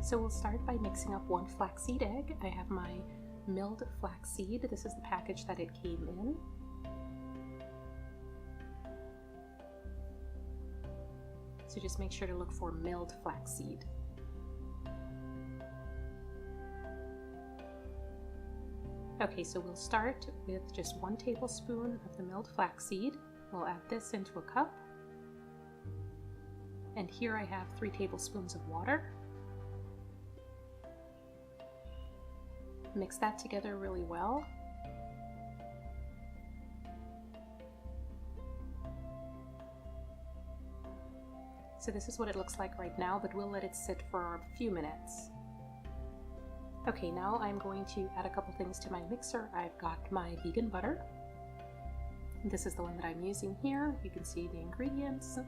So we'll start by mixing up 1 flaxseed egg. I have my milled flaxseed. This is the package that it came in. So just make sure to look for milled flaxseed. Okay, so we'll start with just 1 tablespoon of the milled flaxseed. We'll add this into a cup. And here I have 3 tablespoons of water. Mix that together really well. So this is what it looks like right now, but we'll let it sit for a few minutes. Okay, now I'm going to add a couple things to my mixer. I've got my vegan butter. This is the one that I'm using here. You can see the ingredients.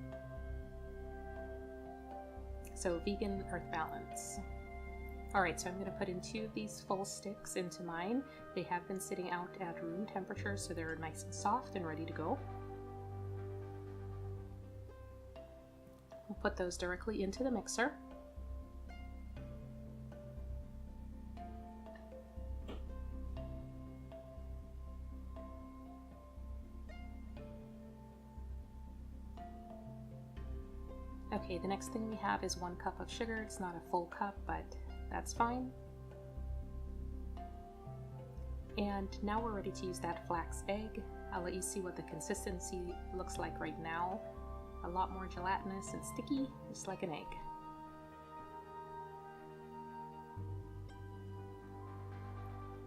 So vegan earth balance. Alright, so I'm going to put in 2 of these full sticks into mine. They have been sitting out at room temperature, so they're nice and soft and ready to go. We'll put those directly into the mixer. Okay, the next thing we have is 1 cup of sugar. It's not a full cup, but that's fine. And now we're ready to use that flax egg. I'll let you see what the consistency looks like right now. A lot more gelatinous and sticky, just like an egg.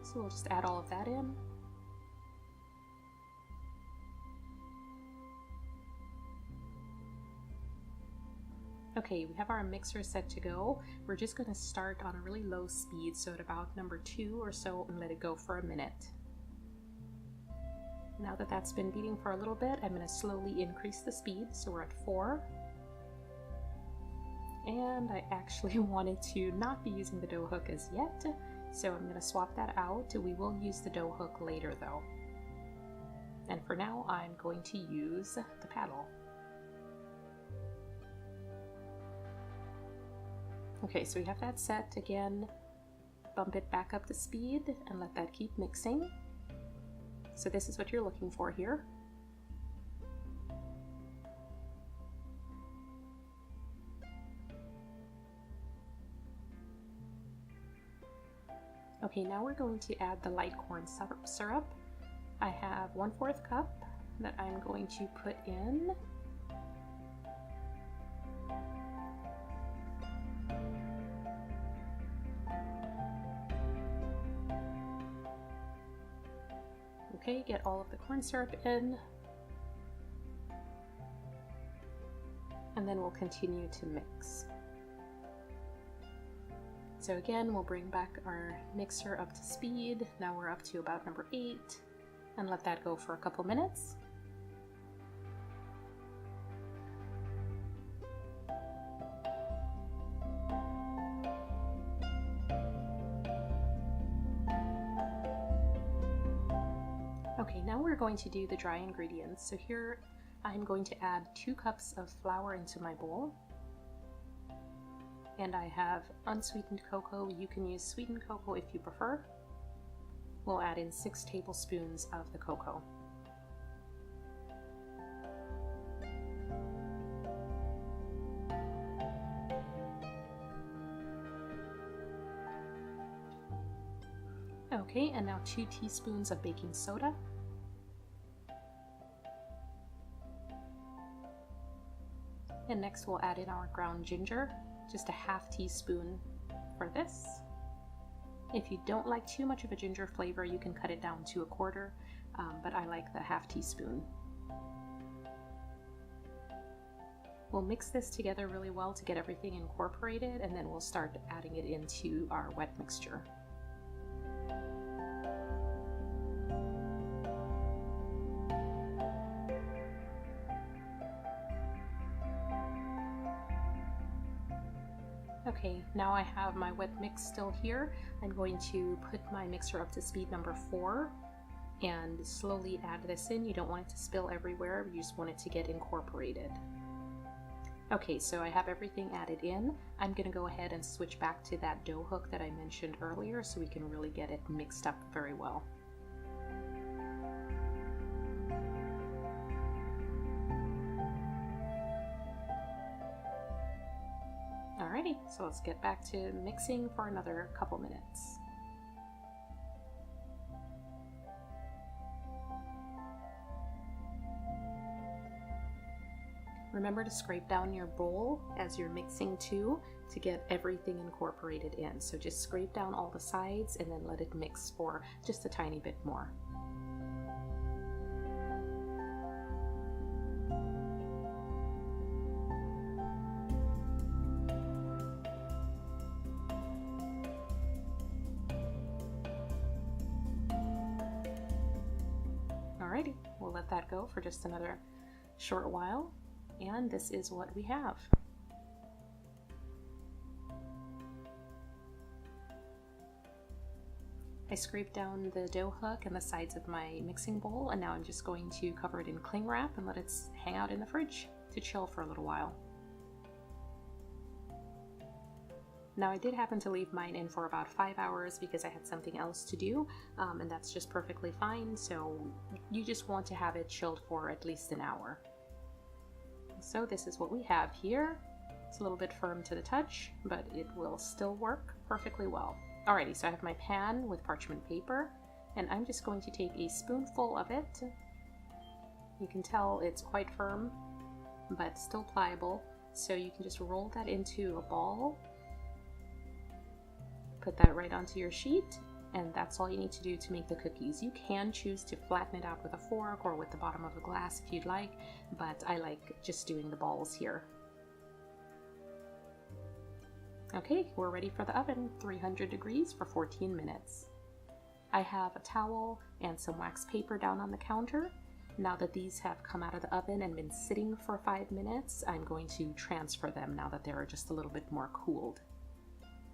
So we'll just add all of that in. Okay, we have our mixer set to go. We're just going to start on a really low speed, so at about number 2 or so, and let it go for a minute. Now that that's been beating for a little bit, I'm going to slowly increase the speed, so we're at 4. And I actually wanted to not be using the dough hook as yet, so I'm going to swap that out. We will use the dough hook later though. And for now, I'm going to use the paddle. Okay, so we have that set again. Bump it back up to speed and let that keep mixing. So this is what you're looking for here. Okay, now we're going to add the light corn syrup. I have 1/4 cup that I'm going to put in. Okay, get all of the corn syrup in, and then we'll continue to mix. So again, we'll bring back our mixer up to speed. Now we're up to about number 8, and let that go for a couple minutes. Okay, now we're going to do the dry ingredients. So here I'm going to add 2 cups of flour into my bowl. And I have unsweetened cocoa. You can use sweetened cocoa if you prefer. We'll add in 6 tablespoons of the cocoa. Okay, and now 2 teaspoons of baking soda. And next we'll add in our ground ginger, just a 1/2 teaspoon for this. If you don't like too much of a ginger flavor, you can cut it down to 1/4, but I like the 1/2 teaspoon. We'll mix this together really well to get everything incorporated, and then we'll start adding it into our wet mixture. Okay, now I have my wet mix still here. I'm going to put my mixer up to speed number 4 and slowly add this in. You don't want it to spill everywhere, you just want it to get incorporated. Okay, so I have everything added in. I'm gonna go ahead and switch back to that dough hook that I mentioned earlier so we can really get it mixed up very well. Alrighty, so let's get back to mixing for another couple minutes. Remember to scrape down your bowl as you're mixing too to get everything incorporated in. So just scrape down all the sides and then let it mix for just a tiny bit more. Alrighty, we'll let that go for just another short while. And this is what we have. I scraped down the dough hook and the sides of my mixing bowl, and now I'm just going to cover it in cling wrap and let it hang out in the fridge to chill for a little while. Now I did happen to leave mine in for about 5 hours because I had something else to do, and that's just perfectly fine, so you just want to have it chilled for at least an hour. So this is what we have here. It's a little bit firm to the touch, but it will still work perfectly well. Alrighty, so I have my pan with parchment paper, and I'm just going to take a spoonful of it. You can tell it's quite firm, but still pliable. So you can just roll that into a ball, put that right onto your sheet, and that's all you need to do to make the cookies. You can choose to flatten it out with a fork or with the bottom of a glass if you'd like, but I like just doing the balls here. Okay, we're ready for the oven, 300 degrees for 14 minutes. I have a towel and some wax paper down on the counter. Now that these have come out of the oven and been sitting for 5 minutes, I'm going to transfer them now that they're just a little bit more cooled.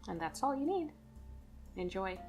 And that's all you need. Enjoy!